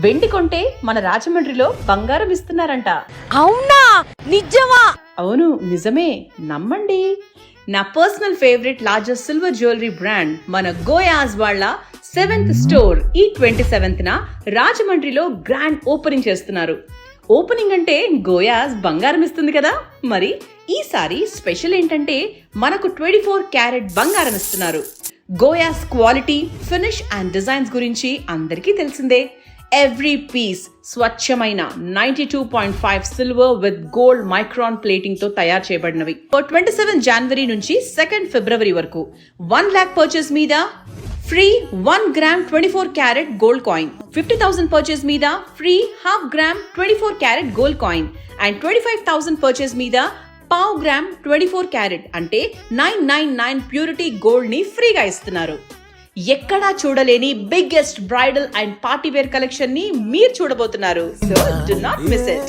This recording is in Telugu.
వెండి కొంటే మన రాజమండ్రిలో బంగారం ఇస్తున్నారంట. అవునా? నిజమా? అవును, నిజమే, నమ్మండి. నా personal favourite largest silver jewellery brand మన గోయాస్ వాళ్ళ 7th స్టోర్ ఈ 27th రాజమండ్రిలో గ్రాండ్ ఓపెనింగ్ చేస్తున్నారు. ఓపెనింగ్ అంటే గోయాస్ బంగారం ఇస్తుంది కదా, మరి ఈసారి స్పెషల్ ఏంటంటే మనకు 24 క్యారెట్ బంగారం ఇస్తున్నారు. గోయాస్ క్వాలిటీ, ఫినిష్ అండ్ డిజైన్స్ గురించి అందరికీ తెలిసిందే. ఎవ్రీ పీస్ స్వచ్ఛమైన 92.5 silver with gold micron plating తో తయారు చేయబడినవి. 27 జనవరి నుంచి 2 ఫిబ్రవరి వరకు 1 lakh పర్చేస్ మీద free 1 gram 24 carat gold coin, 50,000 purchase మీద free ½ gram 24 carat gold coin and 25,000 purchase మీద ½ గ్రామ్ 24 క్యారెట్ అంటే 999 ప్యూరిటీ గోల్డ్ ని ఫ్రీగా ఇస్తున్నారు. ఎక్కడా చూడలేని biggest bridal and party wear collection ని మీరు చూడబోతున్నారు. So do not miss it.